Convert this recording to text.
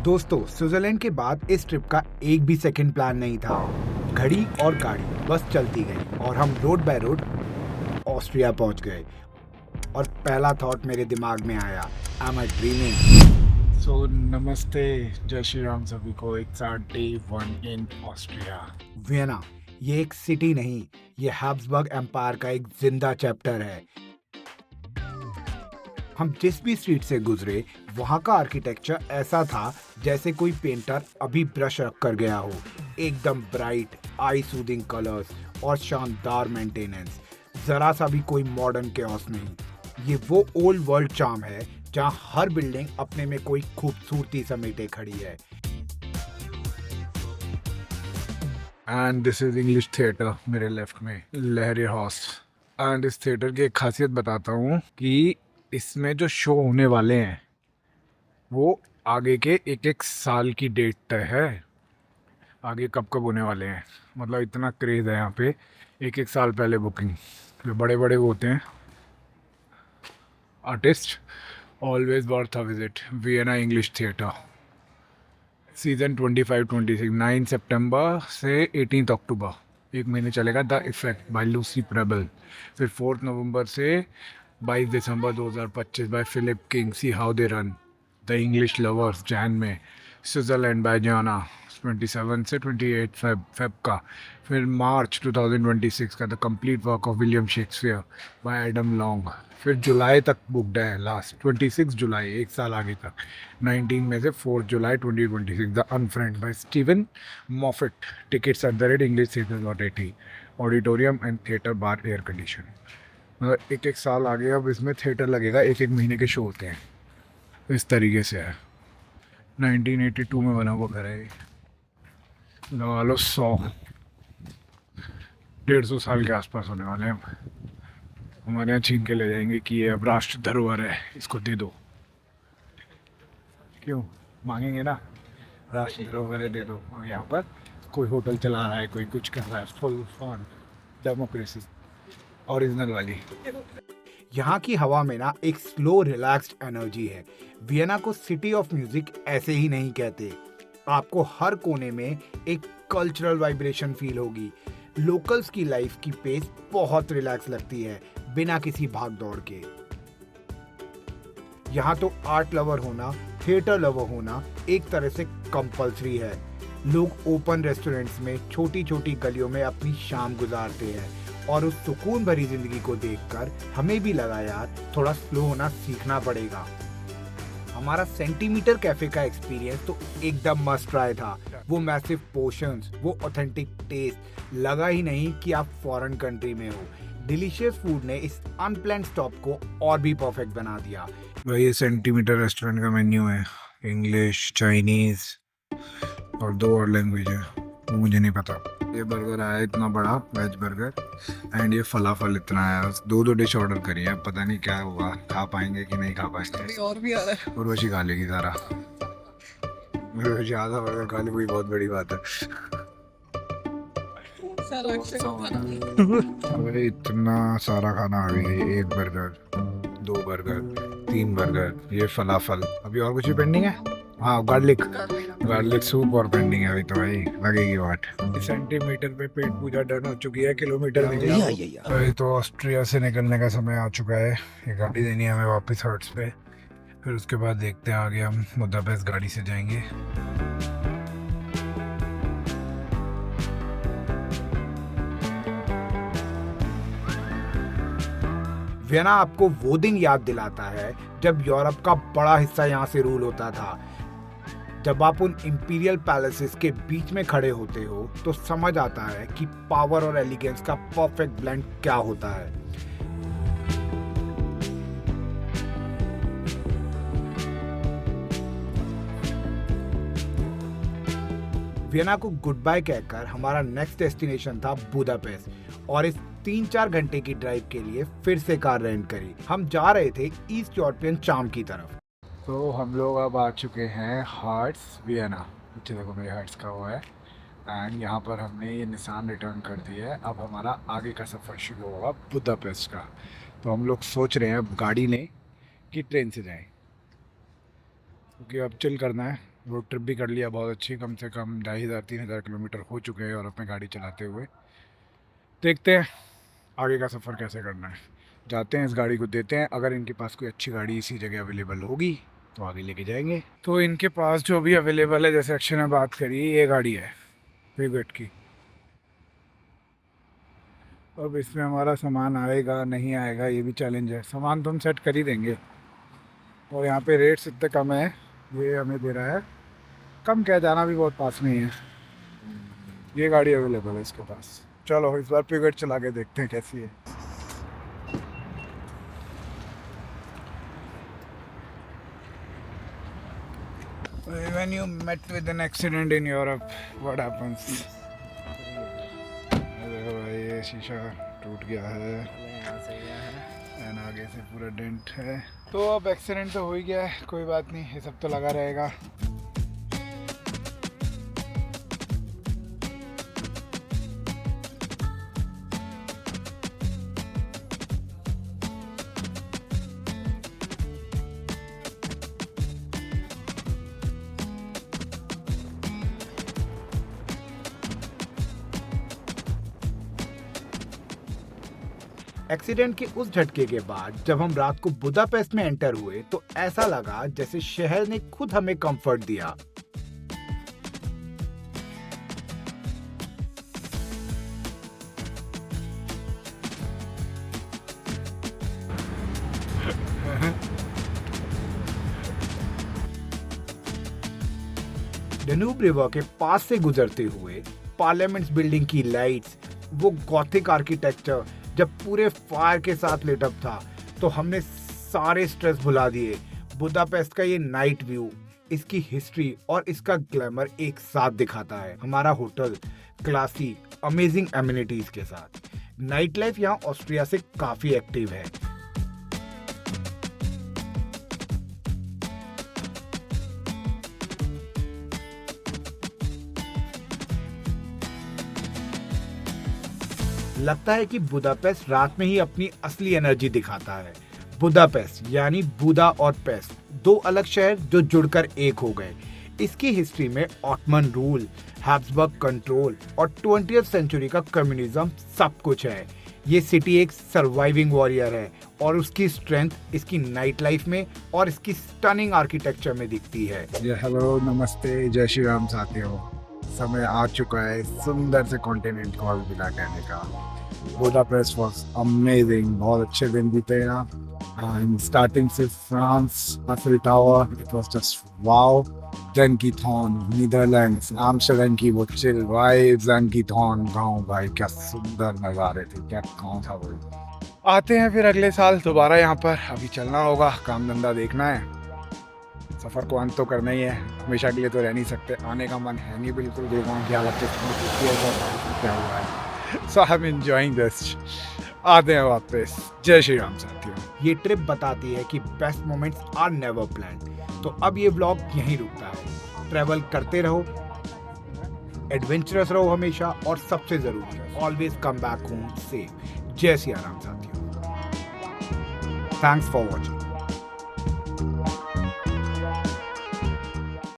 दोस्तों, स्विट्जरलैंड के बाद इस ट्रिप का एक भी सेकंड प्लान नहीं था। घड़ी और गाड़ी बस चलती गई और हम रोड बाय रोड ऑस्ट्रिया पहुंच गए। और पहला थॉट मेरे दिमाग में आया, एम आई ड्रीमिंग? सो नमस्ते, जय श्री राम सभी को। It's our day 1 in Austria. Vienna ये एक सिटी नहीं, ये हैब्सबर्ग एम्पायर का एक जिंदा चैप्टर है। हम जिस भी स्ट्रीट से गुजरे वहाँ का आर्किटेक्चर ऐसा था जैसे कोई पेंटर अभी ब्रश रख कर गया हो। एकदम ब्राइट, आई सूदिंग कलर्स और शानदार मेंटेनेंस। जरा सा भी कोई मॉडर्न केओस नहीं। ये वो ओल्ड वर्ल्ड चार्म है जहाँ हर बिल्डिंग अपने में कोई खूबसूरती समेटे खड़ी है। And this is English theatre मेरे लेफ्ट में, लहरी हॉर्स। एंड इस थिएटर की एक खासियत बताता हूँ कि इसमें जो शो होने वाले हैं वो आगे के एक एक साल की डेट तय है। आगे कब कब होने वाले हैं, मतलब इतना क्रेज़ है यहाँ पे। एक एक साल पहले बुकिंग। जो बड़े बड़े वो होते हैं artist, always worth a visit. Vienna English theatre, season 25-26, 9 सितंबर से 18 अक्टूबर, एक महीने चलेगा। The effect by Lucy Prebble. फिर 4 नवंबर से 22 दिसंबर 2025 by Philip King, see how they run. The English lovers, जैन में। स्विट्ज़रलैंड बाय जॉना, 27 से 28 फेब का। फिर मार्च 2026 का the complete work of William Shakespeare bye Adam long. फिर जुलाई तक बुकड है, लास्ट 26 जुलाई, एक साल आगे तक। 19 में से 4 जुलाई 2026 the unfriend by Steven Moffat. Tickets @englishtheatre.at। Auditorium and theatre bar air condition. मतलब एक एक साल आगे अब इसमें थिएटर लगेगा, एक एक महीने के शो होते हैं। इस तरीके से है। 1982 में बना हुआ घर है ये। लगा लो 100-150 साल के आसपास होने वाले हैं। हमारे यहाँ छीन के ले जाएंगे कि ये अब राष्ट्र धरोहर है, इसको दे दो। क्यों मांगेंगे ना, राष्ट्र धरोहर है दे दो। और यहाँ पर कोई होटल चला रहा है, कोई कुछ कर रहा है। फुल फन डेमोक्रेसी ओरिजिनल वाली। यहाँ की हवा में ना एक स्लो रिलैक्स्ड एनर्जी है। वियना को सिटी ऑफ म्यूजिक ऐसे ही नहीं कहते। आपको हर कोने में एक कल्चरल वाइब्रेशन फील होगी। लोकल्स की लाइफ की पेस बहुत रिलैक्स लगती है, बिना किसी भाग दौड़ के। यहाँ तो आर्ट लवर होना, थिएटर लवर होना एक तरह से कंपल्सरी है। लोग ओपन रेस्टोरेंट्स में छोटी छोटी गलियों में अपनी शाम गुजारते हैं और उस सुकून भरी जिंदगी को देखकर हमें भी लगा यार थोड़ा स्लो होना सीखना पड़ेगा। हमारा सेंटीमीटर कैफे का एक्सपीरियंस तो एकदम मस्ट ट्राई था। वो मैसिव पोर्शंस, वो ऑथेंटिक टेस्ट, लगा ही नहीं कि आप फॉरेन कंट्री में हो। डिलीशियस फूड ने इस अनप्लान्ड स्टॉप को और भी परफेक्ट बना दिया। भाई ये सेंटीमीटर रेस्टोरेंट का मेन्यू है, इंग्लिश, चाइनीज और 2 और लैंग्वेज है, वो मुझे नहीं पता। ये बर्गर आया इतना बड़ा, वेज बर्गर। एंड ये फलाफल इतना आया। 2 डिश ऑर्डर करी है, पता नहीं क्या हुआ, खा पाएंगे कि नहीं खा पाएंगे। और भी आ रहा है, उर्वशी खा लेगी सारा। उर्वशी आधा बर्गर खा ली, कोई बहुत बड़ी बात है। अरे इतना सारा खाना आ गया। 1 बर्गर, 2 बर्गर, 3 बर्गर, ये फलाफल। अभी और कुछ भी पेंडिंग है? हाँ, गार्लिक सूप और पेंडिंग है अभी तो भाई, लगेगी वाट। सेंटीमीटर पे पेट पूजा डन हो चुकी है, किलोमीटर में अभी तो ऑस्ट्रिया से निकलने का समय आ चुका है। ये गाड़ी देनी है हमें वापस हर्ट्स पे। फिर उसके बाद देखते हैं आगे हम बुदापेस्ट गाड़ी से जाएंगे। वियना आपको वो दिन याद दिलाता है जब यूरोप का बड़ा हिस्सा यहाँ से रूल होता था। जब आप उन इंपीरियल पैलेसेस के बीच में खड़े होते हो तो समझ आता है कि पावर और एलिगेंस का परफेक्ट ब्लेंड क्या होता है। वियना को गुड बाय कहकर हमारा नेक्स्ट डेस्टिनेशन था बुदापेस्ट। और इस 3-4 घंटे की ड्राइव के लिए फिर से कार रेंट करी। हम जा रहे थे ईस्ट यूरोपियन चार्म की तरफ। तो हम लोग अब आ चुके हैं हार्ट्स वियना। नीचे देखो मेरे हार्ट्स का हुआ है। एंड यहाँ पर हमने ये निशान रिटर्न कर दिया है। अब हमारा आगे का सफ़र शुरू होगा बुदापेस्ट का। तो हम लोग सोच रहे हैं अब गाड़ी लें कि ट्रेन से जाएं। क्योंकि अब चिल करना है। रोड ट्रिप भी कर लिया बहुत अच्छी, कम से कम 2500-3000 किलोमीटर हो चुके हैं यूरोप में गाड़ी चलाते हुए। देखते हैं आगे का सफ़र कैसे करना है। जाते हैं, इस गाड़ी को देते हैं, अगर इनके पास कोई अच्छी गाड़ी इसी जगह अवेलेबल होगी तो आगे लेके जाएंगे। तो इनके पास जो भी अवेलेबल है, जैसे अक्षय ने बात करी, ये गाड़ी है फ्रीगेट की। अब इसमें हमारा सामान आएगा नहीं आएगा ये भी चैलेंज है। सामान तो हम सेट कर ही देंगे, और यहाँ पे रेट्स इतने कम है, ये हमें दे रहा है कम, क्या जाना भी बहुत पास में ही है। ये गाड़ी अवेलेबल है इसके पास। चलो इस बार फ्रीगेट चला के देखते हैं कैसी है। When you met with an accident in Europe, what happens? अरे भाई ये शीशा टूट गया है एंड आगे से पूरा डेंट है। तो अब एक्सीडेंट तो हो ही गया है, कोई बात नहीं, ये सब तो लगा रहेगा। एक्सीडेंट के उस झटके के बाद जब हम रात को बुदापेस्ट में एंटर हुए तो ऐसा लगा जैसे शहर ने खुद हमें कंफर्ट दिया। डेन्यूब रिवर के पास से गुजरते हुए पार्लियामेंट्स बिल्डिंग की लाइट्स, वो गॉथिक आर्किटेक्चर जब पूरे फायर के साथ लेट अप था तो हमने सारे स्ट्रेस भुला दिए। बुदापेस्ट का ये नाइट व्यू, इसकी हिस्ट्री और इसका ग्लैमर एक साथ दिखाता है। हमारा होटल क्लासी, अमेजिंग एमिनिटीज के साथ। नाइट लाइफ यहाँ ऑस्ट्रिया से काफी एक्टिव है। लगता है कि बुदापेस्ट रात में ही अपनी असली एनर्जी दिखाता है। बुदापेस्ट यानी बुदा और पेस्ट, दो अलग शहर जो जुड़कर एक हो गए। इसकी हिस्ट्री में ऑटमन रूल, हैब्सबर्ग कंट्रोल और 20वीं सेंचुरी का कम्युनिज्म सब कुछ है। ये सिटी एक सर्वाइविंग वॉरियर है और उसकी स्ट्रेंथ इसकी नाइट लाइफ में और इसकी स्टनिंग आर्किटेक्चर में दिखती है। हेलो नमस्ते, जय श्री राम साथियों। समय आ चुका है सुंदर से कॉन्टिनेंट को अलविदा कहने का। बुदापेस्ट वाज अमेजिंग, बहुत अच्छे दिन बीते यहाँ। स्टार्टिंग से France, Eiffel tower, it was just wow. जंकीथॉन, नीदरलैंड्स, आम्स्टर्डम की वो चिल वाइब्स, जंकीथॉन गाँव, भाई क्या सुंदर नज़ारे थे, क्या गाँव था वो। आते हैं फिर अगले साल दोबारा यहाँ पर। अभी चलना होगा, काम धंधा देखना है, सफ़र को अंत तो करना ही है, हमेशा के लिए तो रह नहीं सकते। आने का मन है नहीं बिल्कुल, देखो क्या लगता है। सो आई एम एंजॉयिंग दिस। आते हैं वापस। जय श्री राम साथियों। ये ट्रिप बताती है कि best moments are never planned. तो अब ये व्लॉग यहीं रुकता है। ट्रैवल करते रहो, एडवेंचरस रहो हमेशा, और सबसे जरूरी always come back home safe. जय श्री राम साथियों। Thanks for watching.